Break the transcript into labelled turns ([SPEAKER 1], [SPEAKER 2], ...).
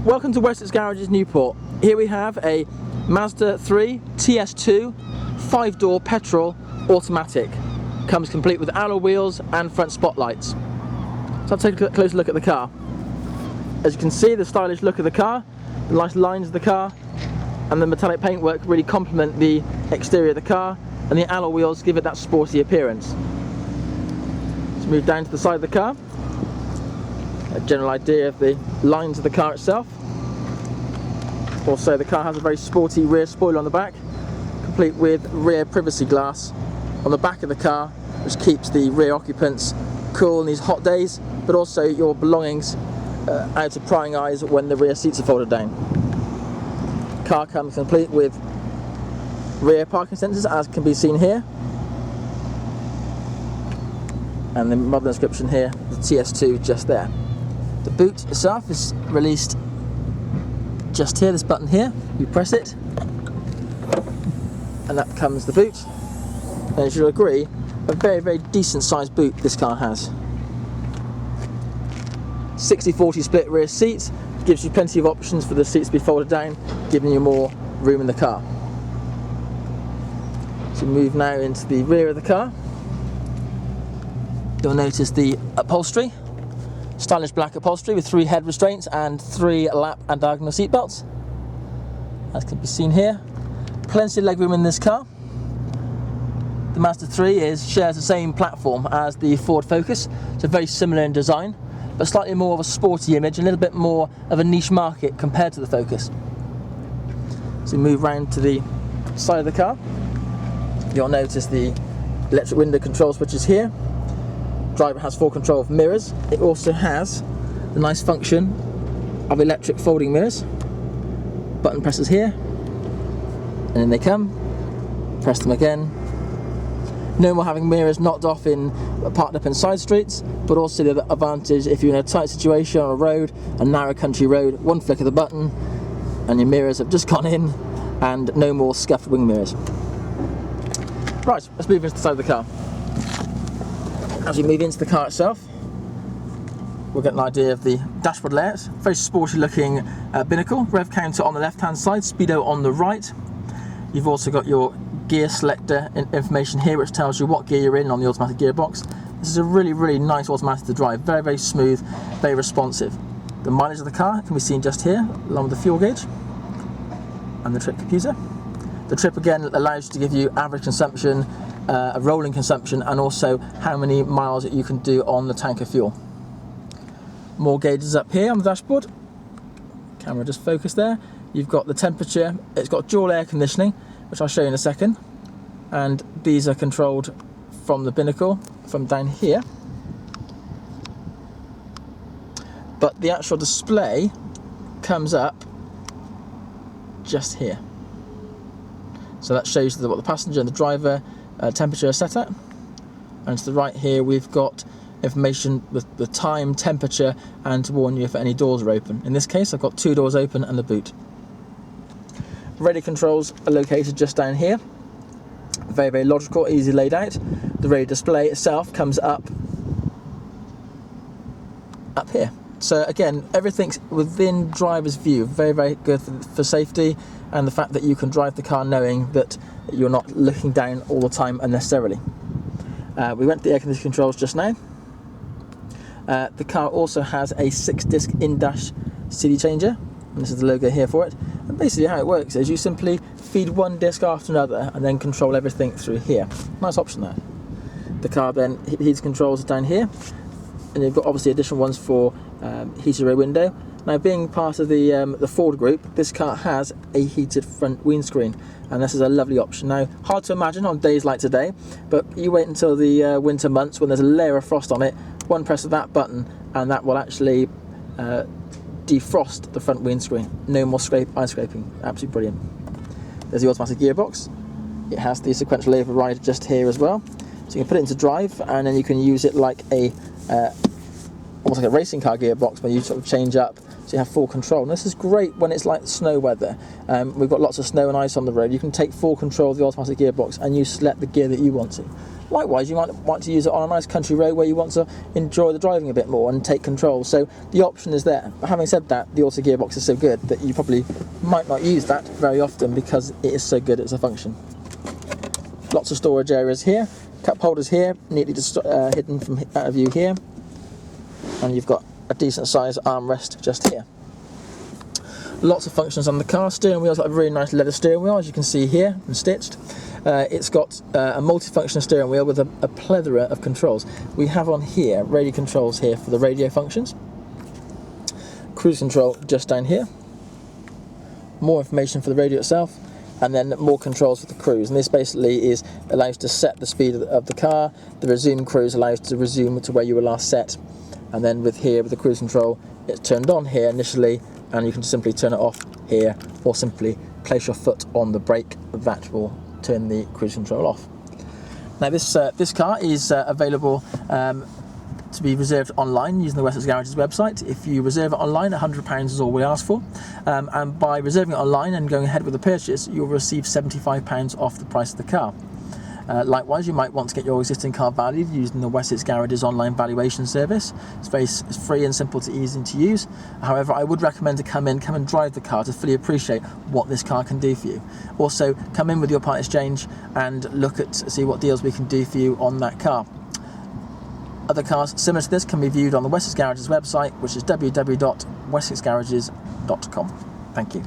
[SPEAKER 1] Welcome to Wessex Garages Newport. Here we have a Mazda 3 TS2 5-door petrol automatic. Comes complete with alloy wheels and front spotlights. So I'll take a closer look at the car. As you can see, the stylish look of the car, the nice lines of the car, and the metallic paintwork really complement the exterior of the car, and the alloy wheels give it that sporty appearance. Let's move down to the side of the car. A general idea of the lines of the car itself. Also, the car has a very sporty rear spoiler on the back, complete with rear privacy glass on the back of the car, which keeps the rear occupants cool in these hot days, but also your belongings out of prying eyes when the rear seats are folded down. The car comes complete with rear parking sensors, as can be seen here, and the model inscription here, the TS2, just there. The boot itself is released just here, this button here. You press it and that becomes the boot, and as you'll agree, a very decent sized boot this car has. 60/40 split rear seats, gives you plenty of options for the seats to be folded down, giving you more room in the car. So move now into the rear of the car. You'll notice the upholstery. Stylish black upholstery with 3 head restraints and 3 lap and diagonal seat belts, as can be seen here. Plenty of legroom in this car. The Mazda 3 shares the same platform as the Ford Focus, so very similar in design, but slightly more of a sporty image, a little bit more of a niche market compared to the Focus. So we move round to the side of the car. You'll notice the electric window control switches here. Driver has full control of mirrors. It also has the nice function of electric folding mirrors. Button presses here, and in they come. Press them again. No more having mirrors knocked off in parked up in side streets, but also the other advantage if you're in a tight situation on a road, a narrow country road, one flick of the button and your mirrors have just gone in, and no more scuffed wing mirrors. Right, let's move into the side of the car. As we move into the car itself, we'll get an idea of the dashboard layout. Very sporty looking binnacle, rev counter on the left hand side, speedo on the right. You've also got your gear selector information here, which tells you what gear you're in on the automatic gearbox. This is a really nice automatic to drive, very smooth, very responsive. The mileage of the car can be seen just here, along with the fuel gauge and the trip computer. The trip again allows you to give you average consumption, a rolling consumption, and also how many miles that you can do on the tank of fuel. More gauges up here on the dashboard. Camera just focused there. You've got the temperature. It's got dual air conditioning, which I'll show you in a second, and these are controlled from the binnacle from down here, but the actual display comes up just here. So that shows what the passenger and the driver temperature are set at. And to the right here we've got information with the time, temperature, and to warn you if any doors are open. In this case I've got 2 doors open and the boot. Radio controls are located just down here. Very logical, easy laid out. The radio display itself comes up here. So again, everything's within driver's view. Very good for safety, and the fact that you can drive the car knowing that you're not looking down all the time unnecessarily. We went to the air conditioning controls just now. The car also has a 6-disc in-dash CD changer, and this is the logo here for it. And basically how it works is you simply feed one disc after another and then control everything through here. Nice option there. The car then heated controls down here, and you've got obviously additional ones for heated rear window. Now, being part of the Ford group, this car has a heated front windscreen, and this is a lovely option. Now, hard to imagine on days like today, but you wait until the winter months when there's a layer of frost on it, one press of that button and that will actually defrost the front windscreen. No more ice scraping. Absolutely brilliant. There's the automatic gearbox. It has the sequential override just here as well, so you can put it into drive, and then you can use it like a almost like a racing car gearbox, where you sort of change up so you have full control. And this is great when it's like snow weather. We've got lots of snow and ice on the road. You can take full control of the automatic gearbox and you select the gear that you want to. Likewise, you might want to use it on a nice country road where you want to enjoy the driving a bit more and take control. So the option is there. But having said that, the auto gearbox is so good that you probably might not use that very often because it is so good as a function. Lots of storage areas here. Cup holders here, neatly hidden from out of view here. And you've got a decent sized armrest just here. Lots of functions on the car. Steering wheel's got a really nice leather steering wheel, as you can see here, and stitched. It's got a multifunction steering wheel with a plethora of controls. We have on here radio controls here for the radio functions. Cruise control just down here. More information for the radio itself, and then more controls for the cruise. And this basically allows to set the speed of the car. The resume cruise allows to resume to where you were last set. And then with the cruise control, it's turned on here initially, and you can simply turn it off here, or simply place your foot on the brake. That will turn the cruise control off. Now this car is available to be reserved online using the Wessex Garages website. If you reserve it online, £100 is all we ask for, and by reserving it online and going ahead with the purchase, you'll receive £75 off the price of the car. Likewise, you might want to get your existing car valued using the Wessex Garages online valuation service. It's free and simple to easy to use. However, I would recommend to come and drive the car to fully appreciate what this car can do for you. Also, come in with your part exchange and see what deals we can do for you on that car. Other cars similar to this can be viewed on the Wessex Garages website, which is www.wessexgarages.com. Thank you.